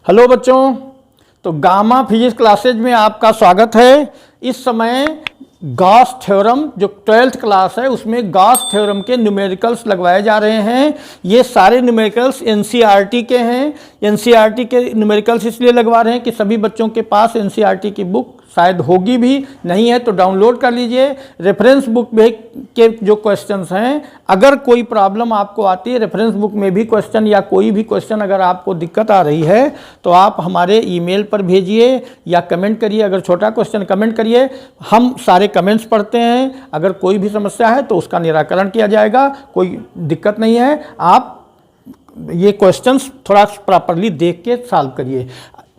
Hello बच्चों, तो gamma physics classes में आपका स्वागत है। इस समय गॉस थ्योरम जो 12th क्लास है उसमें गॉस थ्योरम के न्यूमेरिकल्स लगवाए जा रहे हैं। ये सारे न्यूमेरिकल्स एनसीईआरटी के हैं। एनसीईआरटी के न्यूमेरिकल्स इसलिए लगवा रहे हैं कि सभी बच्चों के पास एनसीईआरटी की बुक शायद होगी भी, नहीं है तो डाउनलोड कर लीजिए। रेफरेंस बुक में के जो क्वेश्चंस हैं, अगर कोई प्रॉब्लम आपको आती है रेफरेंस बुक में भी क्वेश्चन या कोई भी क्वेश्चन अगर आपको दिक्कत आ रही है तो आप हमारे ईमेल पर भेजिए या कमेंट करिए। अगर छोटा क्वेश्चन कमेंट करिए, हम सारे कमेंट्स पढ़ते हैं। अगर कोई भी समस्या है तो उसका निराकरण किया जाएगा, कोई दिक्कत नहीं है। आप ये क्वेश्चंस थोड़ा प्रॉपरली देख के सॉल्व करिए।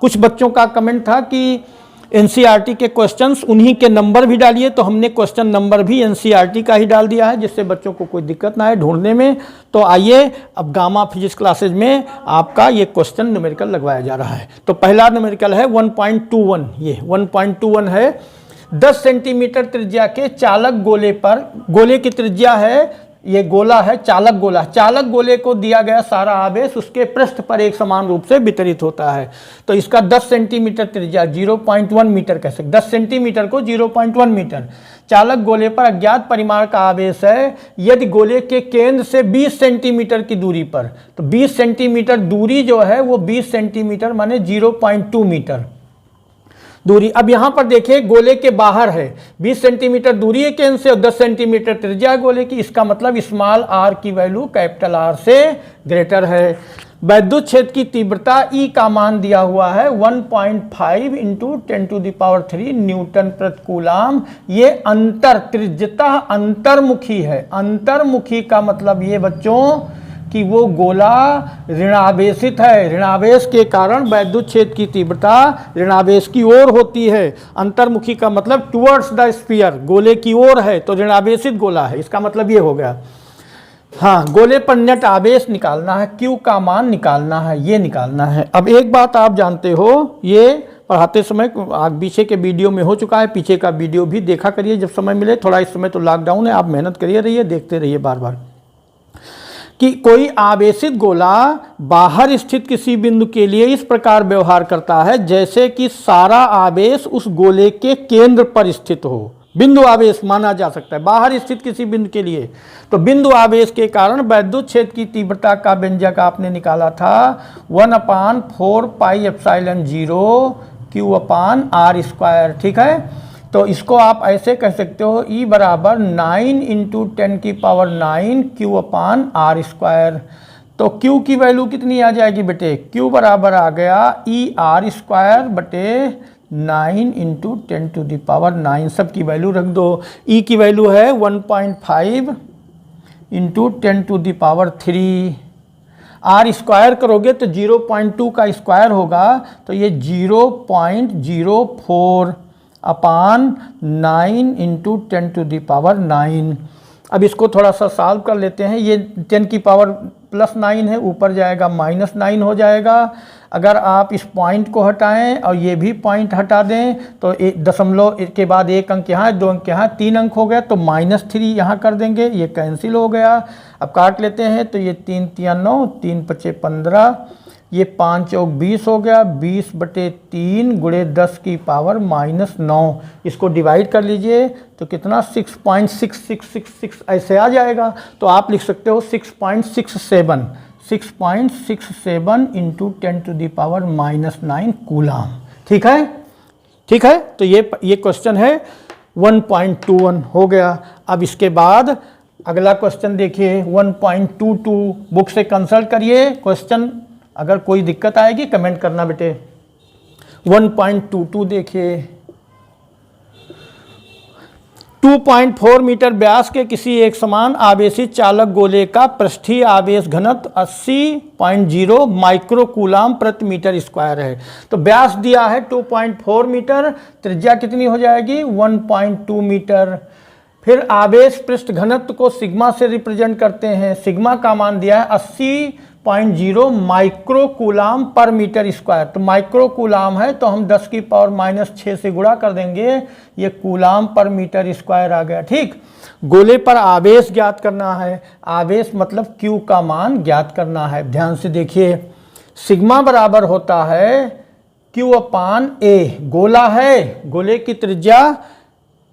कुछ बच्चों का कमेंट था कि एनसीईआरटी के क्वेश्चंस उन्हीं के नंबर भी डालिए, तो हमने क्वेश्चन नंबर भी एनसीईआरटी का ही डाल दिया है जिससे बच्चों को कोई दिक्कत ना आए ढूंढने में। तो आइए अब गामा फिजिक्स क्लासेज में आपका ये क्वेश्चन न्यूमेरिकल लगवाया जा रहा है। तो पहला न्यूमेरिकल है 1.21। ये 1.21 है। 10 सेंटीमीटर त्रिज्या के चालक गोले पर, गोले की त्रिज्या है, ये गोला है चालक गोला, चालक गोले को दिया गया सारा आवेश उसके पृष्ठ पर एक समान रूप से वितरित होता है। तो इसका 10 सेंटीमीटर त्रिज्या 0.1 मीटर कह सकते, 10 सेंटीमीटर को 0.1 मीटर चालक गोले पर अज्ञात परिमाण का आवेश है। यदि गोले के केंद्र से 20 सेंटीमीटर की दूरी पर, तो 20 सेंटीमीटर दूरी जो है वो 20 सेंटीमीटर माने 0.2 मीटर दूरी। अब यहां पर देखिए गोले के बाहर है, 20 सेंटीमीटर दूरी है केंद्र से और 10 सेंटीमीटर त्रिज्या गोले की। इसका मतलब स्मॉल आर की वैल्यू कैपिटल आर से ग्रेटर है। वैद्युत क्षेत्र की तीव्रता ई का मान दिया हुआ है 1.5 इंटू 10⁻³ न्यूटन प्रति कूलाम। ये अंतर त्रिज्यता अंतर्मुखी है। अंतर्मुखी का मतलब ये बच्चों कि वो गोला ऋणावेशित है। ऋणावेश के कारण वैद्युत क्षेत्र की तीव्रता ऋणावेश की ओर होती है। अंतर्मुखी का मतलब टुवर्ड्स द स्फीयर, गोले की ओर है तो ऋणावेशित गोला है, इसका मतलब ये हो गया। हाँ, गोले पर नेट आवेश निकालना है, क्यू का मान निकालना है, ये निकालना है। अब एक बात आप जानते हो, ये पढ़ाते समय पीछे के वीडियो में हो चुका है, पीछे का वीडियो भी देखा करिए जब समय मिले। थोड़ा इस समय तो लॉकडाउन है, आप मेहनत करिए रहिए, देखते रहिए बार बार कि कोई आवेशित गोला बाहर स्थित किसी बिंदु के लिए इस प्रकार व्यवहार करता है जैसे कि सारा आवेश उस गोले के केंद्र पर स्थित हो। बिंदु आवेश माना जा सकता है बाहर स्थित किसी बिंदु के लिए। तो बिंदु आवेश के कारण वैद्युत क्षेत्र की तीव्रता का व्यंजक आपने निकाला था 1/4πε0 Q/r²। ठीक है, तो इसको आप ऐसे कह सकते हो E बराबर 9 इंटू 10⁹ Q/r²। तो Q की वैल्यू कितनी आ जाएगी बेटे? Q बराबर आ गया ER² बटे 9 इंटू 10⁹ सब की वैल्यू रख दो। E की वैल्यू है 1.5 इंटू 10⁻³ r² करोगे तो 0.2 का स्क्वायर होगा, तो ये 0.04/9 इंटू 10⁻⁹। अब इसको थोड़ा सा सॉल्व कर लेते हैं। ये 10⁻+9 है, ऊपर जाएगा -9 हो जाएगा। अगर आप इस पॉइंट को हटाएं और ये भी पॉइंट हटा दें तो एक दशमलव के बाद एक अंक यहाँ, 2 अंक यहाँ, 3 अंक हो गया, तो -3 यहाँ कर देंगे, ये कैंसिल हो गया। अब काट लेते हैं तो ये 3 × 9, 3 × 5 = 15, ये 5 × 20 हो गया, 20/3 × 10⁻⁻⁹। इसको डिवाइड कर लीजिए तो कितना 6.6666 ऐसे आ जाएगा। तो आप लिख सकते हो 6.67 इंटू 10⁻⁻9 कूलाम। ठीक है, ठीक है। तो ये क्वेश्चन है 1.21 हो गया। अब इसके बाद अगला क्वेश्चन देखिए 1.22। बुक से कंसल्ट करिए क्वेश्चन, अगर कोई दिक्कत आएगी कमेंट करना बेटे। 1.22 देखिए, 2.4 मीटर व्यास के किसी एक समान आवेशित चालक गोले का पृष्ठीय आवेश घनत्व 80.0 माइक्रो कूलाम प्रति मीटर स्क्वायर है। तो व्यास दिया है 2.4 मीटर, त्रिज्या कितनी हो जाएगी 1.2 मीटर। फिर आवेश पृष्ठ घनत्व को सिग्मा से रिप्रेजेंट करते हैं। सिग्मा का मान दिया है 80.0 माइक्रो कूलाम पर मीटर स्क्वायर। तो माइक्रो कूलाम है तो हम 10⁻⁻6 से गुणा कर देंगे, ये कूलाम पर मीटर स्क्वायर आ गया। ठीक, गोले पर आवेश ज्ञात करना है, आवेश मतलब Q का मान ज्ञात करना है। ध्यान से देखिए, सिग्मा बराबर होता है Q अपान ए। गोला है, गोले की त्रिज्या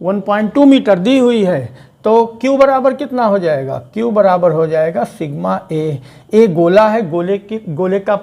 1.2 मीटर दी हुई है, तो Q बराबर कितना हो जाएगा? Q बराबर हो जाएगा सिग्मा ए। ए गोला है, गोले का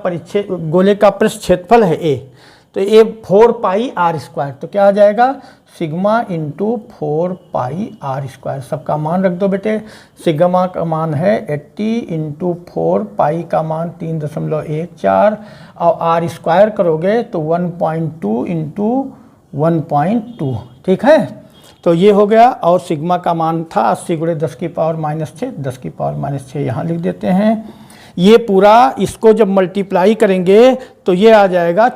पृष्ठ क्षेत्रफल है ए, तो ए 4 पाई आर स्क्वायर, तो क्या आ जाएगा? Sigma into 4 pi r square. सबका मान रख दो बेटे। सिग्मा का मान है 80 इंटू 4, पाई का मान 3.14, और आर स्क्वायर करोगे तो 1.2 इंटू 1.2। ठीक है, तो ये हो गया। और सिग्मा का मान था 80 × 10 की पावर -6, 10 की पावर -6 यहाँ लिख देते हैं। ये पूरा इसको जब मल्टीप्लाई करेंगे तो ये आ जाएगा,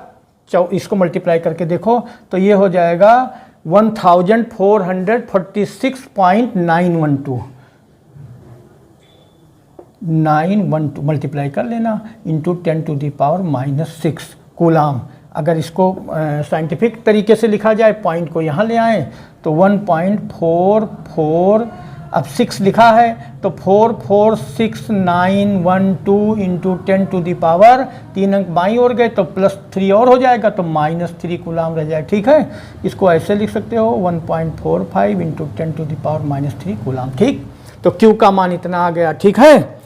इसको मल्टीप्लाई करके देखो तो ये हो जाएगा 1446.912 मल्टीप्लाई कर लेना इंटू 10⁻⁻6 कूलाम। अगर इसको साइंटिफिक तरीके से लिखा जाए, पॉइंट को यहाँ ले आएँ तो 1.44, अब 6 लिखा है तो 446,912 इंटू 10⁻, 3 अंक बाईं ओर गए तो +3 और हो जाएगा तो -3 कूलाम रह जाए। ठीक है, इसको ऐसे लिख सकते हो 1.45 इंटू 10⁻³ कूलाम। ठीक, तो Q का मान इतना आ गया। ठीक है,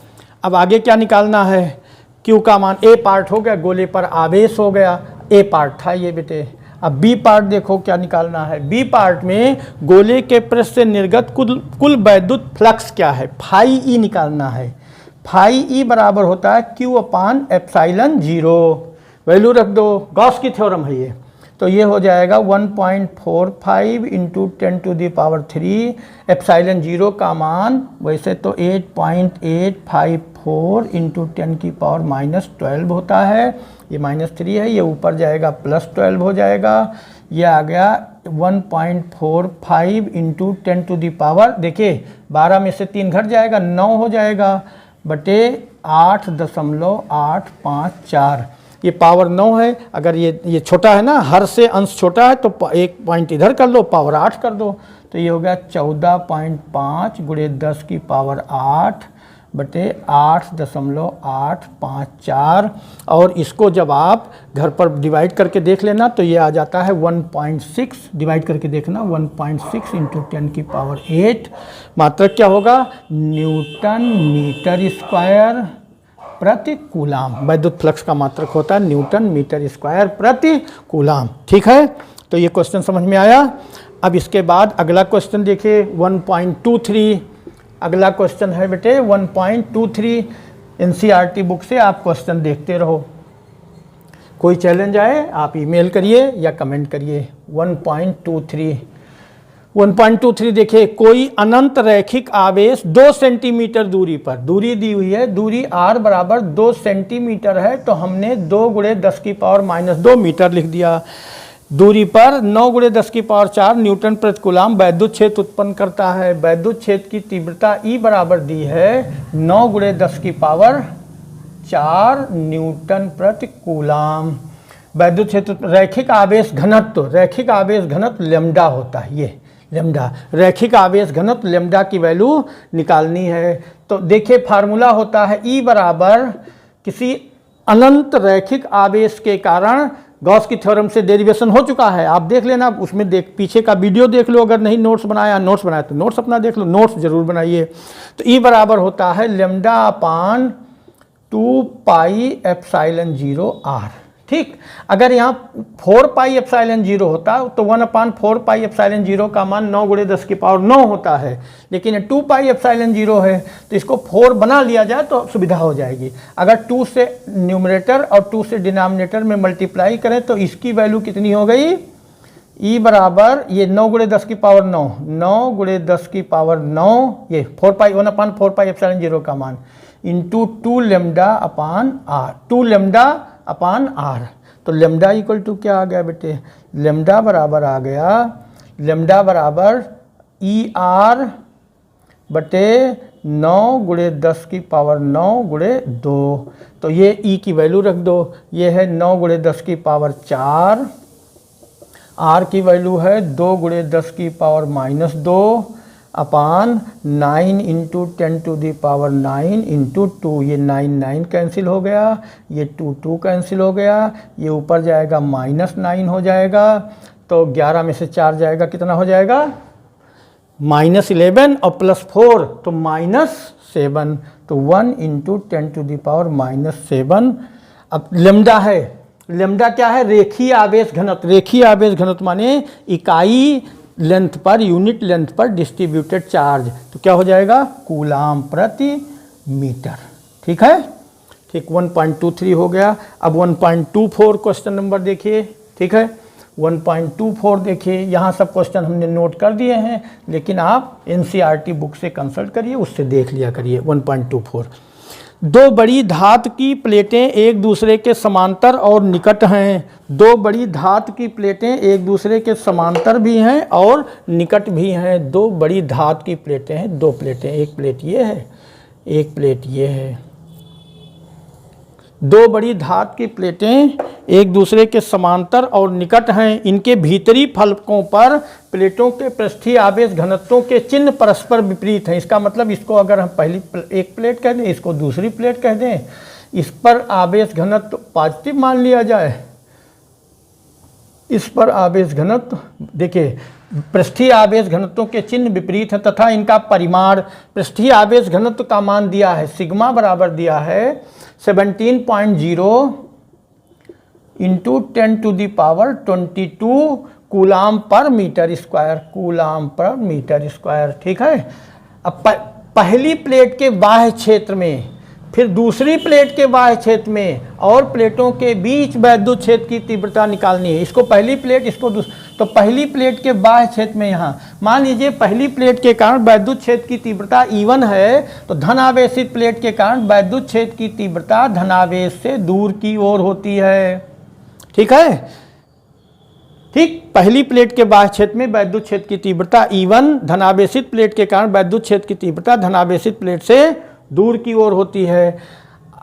अब आगे क्या निकालना है? Q का मान ए पार्ट हो गया, गोले पर आवेश हो गया, ए पार्ट था ये बेटे। अब बी पार्ट देखो क्या निकालना है। बी पार्ट में गोले के पृष्ठ से निर्गत कुल वैद्युत फ्लक्स क्या है? फाई ई निकालना है। फाई ई बराबर होता है Q अपान एप्सिलॉन 0। वैल्यू रख दो, गॉस की थ्योरम है ये, तो ये हो जाएगा 1.45 इंटू 10⁻³ एप्सिलॉन 0 का मान वैसे तो 8.854 इंटू 10⁻⁻12 होता है। ये -3 है, ये ऊपर जाएगा +12 हो जाएगा। ये आ गया 1.45 इंटू 10⁻, देखिए 12 में से 3 घट जाएगा, 9 हो जाएगा, बटे 8.854। ये पावर 9 है। अगर ये छोटा है ना, हर से अंश छोटा है तो एक पॉइंट इधर कर लो, पावर 8 कर दो, तो ये हो गया 14.5 × 10⁸ बटे 8.854। और इसको जब आप घर पर डिवाइड करके देख लेना तो ये आ जाता है 1.6, डिवाइड करके देखना 1.6 इंटू 10⁸। मात्रक क्या होगा? न्यूटन मीटर स्क्वायर प्रति कूलाम। वैद्युत फ्लक्स का मात्रक होता है न्यूटन मीटर स्क्वायर प्रति कूलाम। ठीक है, तो ये क्वेश्चन समझ में आया। अब इसके बाद अगला क्वेश्चन देखिए 1.23। अगला क्वेश्चन है बेटे 1.23। एनसीईआरटी बुक से आप क्वेश्चन देखते रहो। कोई चैलेंज आए आप ईमेल करिए या कमेंट करिए। 1.23 देखिए, कोई अनंत रैखिक आवेश 2 सेंटीमीटर दूरी पर, दूरी दी हुई है, दूरी r बराबर 2 सेंटीमीटर है, तो हमने 2 × 10⁻² मीटर लिख दिया। दूरी पर 9 × 10⁴ न्यूटन प्रति कूलाम वैद्युत क्षेत्र उत्पन्न करता है। वैद्युत क्षेत्र की तीव्रता E बराबर दी है 9 × 10⁴ न्यूटन प्रति कूलाम। वैद्युत क्षेत्र रैखिक आवेश घनत्व लैम्डा होता है। ये लैम्डा रैखिक आवेश घनत्व लैम्डा की वैल्यू निकालनी है। तो देखिए फार्मूला होता है E बराबर किसी अनंत रैखिक आवेश के कारण गॉस की थ्योरम से डेरिवेशन हो चुका है, आप देख लेना, उसमें पीछे का वीडियो देख लो। अगर नहीं नोट्स बनाया तो नोट्स अपना देख लो, नोट्स जरूर बनाइए। तो E बराबर होता है लैम्डा अपान 2 पाई एप्सिलॉन 0 r। ठीक, अगर यहाँ 4 पाई एप्सिलॉन 0 होता तो 1/4 पाई एप्सिलॉन 0 का मान 9 × 10⁹ होता है, लेकिन 2 पाई एप्सिलॉन 0 है तो इसको 4 बना लिया जाए तो सुविधा हो जाएगी। अगर 2 से न्यूमरेटर और 2 से डिनोमिनेटर में मल्टीप्लाई करें तो इसकी वैल्यू कितनी हो गई? E बराबर ये 9 × 10⁹, 9 × 10⁹, ये 4 पाई 1/4 पाई एप्सिलॉन 0 का मान इंटू 2 लैम्डा अपान r, 2 लैम्डा अपान r। तो लैम्डा इक्वल टू क्या आ गया बेटे? लैम्डा बराबर आ गया, लैम्डा बराबर ER बटे 9 × 10⁹ 2। तो ये E की वैल्यू रख दो, ये है 9 × 10⁴, R की वैल्यू है 2 × 10⁻², अपान 9 इंटू 10⁹ इंटू 2, ये 9 कैंसिल हो गया, ये 2 कैंसिल हो गया, ये ऊपर जाएगा -9 हो जाएगा, तो 11 में से 4 जाएगा, कितना हो जाएगा -11 और +4 तो -7, तो 1 इंटू 10⁻⁻7। अब लेम्डा है, लेम्डा क्या है, रेखीय आवेश घनत्व। रेखीय आवेश घनत्व माने इकाई लेंथ पर, यूनिट लेंथ पर डिस्ट्रीब्यूटेड चार्ज, तो क्या हो जाएगा कूलाम प्रति मीटर। ठीक है, ठीक 1.23 हो गया। अब 1.24 क्वेश्चन नंबर देखिए। ठीक है, 1.24 देखिए, यहाँ सब क्वेश्चन हमने नोट कर दिए हैं, लेकिन आप एनसीईआरटी बुक से कंसल्ट करिए, उससे देख लिया करिए। 1.24, दो बड़ी धातु की प्लेटें एक दूसरे के समांतर और निकट हैं। दो बड़ी धातु की प्लेटें एक दूसरे के समांतर भी हैं और निकट भी हैं। दो बड़ी धातु की प्लेटें हैं, दो प्लेटें, एक प्लेट ये है, एक प्लेट ये है। दो बड़ी धातु की प्लेटें एक दूसरे के समांतर और निकट हैं। इनके भीतरी फलकों पर प्लेटों के पृष्ठीय आवेश घनत्वों के चिन्ह परस्पर विपरीत हैं। इसका मतलब इसको अगर हम पहली एक प्लेट कह दें, इसको दूसरी प्लेट कह दें, इस पर आवेश घनत्व पॉजिटिव मान लिया जाए, इस पर आवेश घनत्व, देखिए पृष्ठीय आवेश घनत्वों के चिन्ह विपरीत हैं तथा इनका परिमाण, पृष्ठीय आवेश घनत्व का मान दिया है, सिग्मा बराबर दिया है 17.0 इंटू 10⁻22 कूलाम पर मीटर स्क्वायर, कूलाम पर मीटर स्क्वायर। ठीक है, अब पहली प्लेट के बाह्य क्षेत्र में, फिर दूसरी प्लेट के बाह्य क्षेत्र में और प्लेटों के बीच वैद्युत क्षेत्र की तीव्रता निकालनी है। इसको पहली प्लेट, इसको तो पहली प्लेट के बाह्य क्षेत्र में यहाँ मान लीजिए पहली प्लेट के कारण वैद्युत क्षेत्र की तीव्रता E1 है, तो धनावेशित प्लेट के कारण वैद्युत क्षेत्र की तीव्रता धनावेश से दूर की ओर होती है। ठीक है, ठीक, पहली प्लेट के बाह्य क्षेत्र में वैद्युत क्षेत्र की तीव्रता E1, धनावेशित प्लेट के कारण वैद्युत क्षेत्र की तीव्रता धनावेशित प्लेट से दूर की ओर होती है।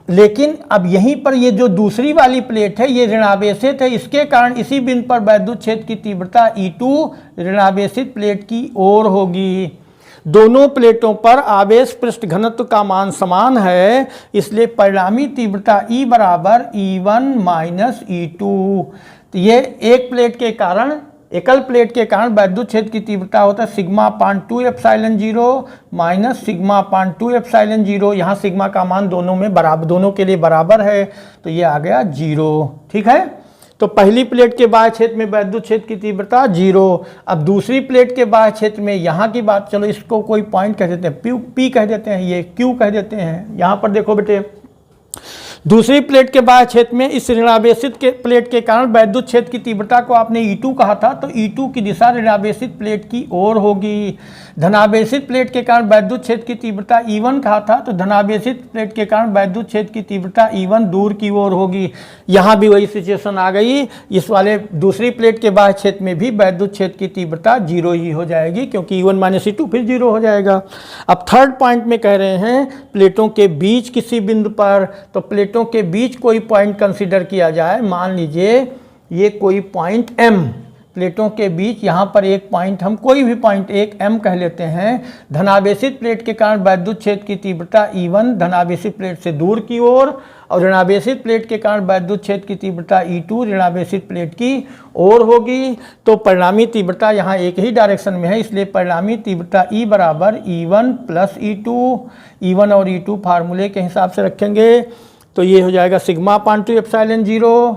लेकिन अब यहीं पर ये जो दूसरी वाली प्लेट है ये ऋणावेशित है, इसके कारण इसी बिंदु पर वैद्युत क्षेत्र की तीव्रता E2 ऋणावेशित प्लेट की ओर होगी। दोनों प्लेटों पर आवेश पृष्ठ घनत्व का मान समान है, इसलिए परिणामी तीव्रता E बराबर E1 माइनस E2। तो ये एक प्लेट के कारण, एकल प्लेट के कारण वैद्युत क्षेत्र की तीव्रता होता है σ/2ε0 माइनस σ/2ε0। यहाँ सिग्मा का मान दोनों में बराबर, दोनों के लिए बराबर है, तो ये आ गया 0। ठीक है, तो पहली प्लेट के बाह्य क्षेत्र में वैद्युत क्षेत्र की तीव्रता 0। अब दूसरी प्लेट के बाह्य क्षेत्र में यहाँ की बात, चलो इसको कोई पॉइंट कह देते हैं, P कह देते हैं, ये Q कह देते हैं। यहाँ पर देखो बेटे, दूसरी प्लेट के बाह्य क्षेत्र में इस ऋणावेशित के प्लेट के कारण वैद्युत क्षेत्र की तीव्रता को आपने E2 कहा था, तो E2 की दिशा ऋणावेशित प्लेट की ओर होगी। धनावेशित प्लेट के कारण वैद्युत क्षेत्र की तीव्रता E1 कहा था, तो धनावेशित प्लेट के कारण वैद्युत क्षेत्र की तीव्रता E1 दूर की ओर होगी। यहाँ भी वही सिचुएशन आ गई, इस वाले दूसरी प्लेट के बाह्य क्षेत्र में भी वैद्युत क्षेत्र की तीव्रता 0 ही हो जाएगी, क्योंकि E1 माइनस E2 फिर 0 हो जाएगा। अब थर्ड पॉइंट में कह रहे हैं प्लेटों के बीच किसी बिंदु पर, तो प्लेटों के बीच कोई पॉइंट कंसीडर किया जाए। मान लीजिए ये कोई पॉइंट M, प्लेटों के बीच यहाँ पर एक पॉइंट, हम कोई भी पॉइंट एक M कह लेते हैं। धनावेशित प्लेट के कारण वैद्युत क्षेत्र की तीव्रता E1 धनावेशित प्लेट से दूर की ओर, और ऋणावेशित प्लेट के कारण वैद्युत क्षेत्र की तीव्रता E2 ऋणावेशित प्लेट की ओर होगी। तो परिणामी तीव्रता यहाँ एक ही डायरेक्शन में है, इसलिए परिणामी तीव्रता E बराबर E1 प्लस E2। E1 और E2 फार्मूले के हिसाब से रखेंगे, तो ये हो जाएगा σ/2ε0,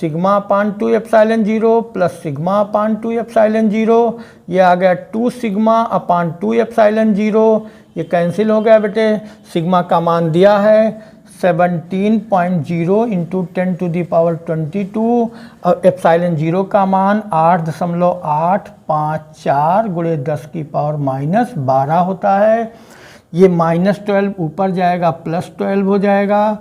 σ/2ε0 प्लस σ/2ε0, ये आ गया 2σ/2ε0, ये कैंसिल हो गया बेटे। सिग्मा का मान दिया है 17.0 इंटू 10⁻22 और ε0 का मान 8.854 गुणे 10⁻⁻12 होता है। ये -12 ऊपर जाएगा +12 हो जाएगा,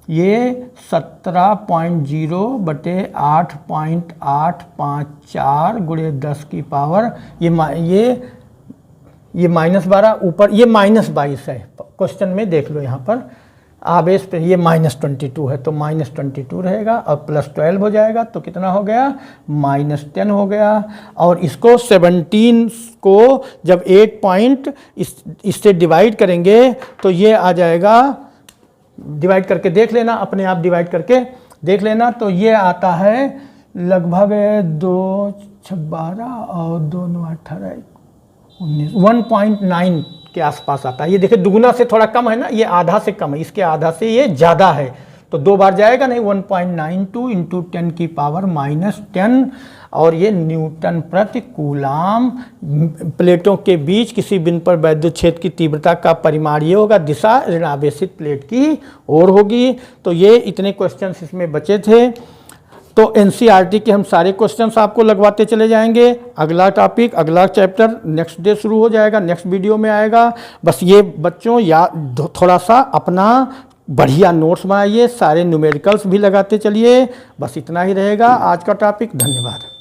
ये 17.0 बटे 8.854 गुणे 10 की पावर, ये -12 ऊपर, ये -22 है। क्वेश्चन में देख लो यहाँ पर आवेश पे ये -22 है तो -22 रहेगा और +12 हो जाएगा तो कितना हो गया, -10 हो गया। और इसको 17 को जब 8 पॉइंट इससे डिवाइड करेंगे तो ये आ जाएगा, डिवाइड करके देख लेना, अपने आप डिवाइड करके देख लेना, तो ये आता है लगभग 2 6 12 और 2 9 18 19 1.9 के आसपास आता है। ये देखिए दुगुना से थोड़ा कम है ना, ये आधा से कम है, इसके आधा से ये ज़्यादा है तो 2 बार जाएगा नहीं, 1.92 इंटू 10 की पावर -10 और ये न्यूटन प्रति कूलाम। प्लेटों के बीच किसी बिंदु पर वैद्युत क्षेत्र की तीव्रता का परिमाण ये होगा, दिशा ऋणावेशित प्लेट की ओर होगी। तो ये इतने क्वेश्चंस इसमें बचे थे। तो एनसीईआरटी के हम सारे क्वेश्चंस आपको लगवाते चले जाएंगे। अगला टॉपिक, अगला चैप्टर नेक्स्ट डे शुरू हो जाएगा, नेक्स्ट वीडियो में आएगा। बस ये बच्चों या थोड़ा सा अपना बढ़िया नोट्स बनाइए, सारे न्यूमेरिकल्स भी लगाते चलिए। बस इतना ही रहेगा आज का टॉपिक। धन्यवाद।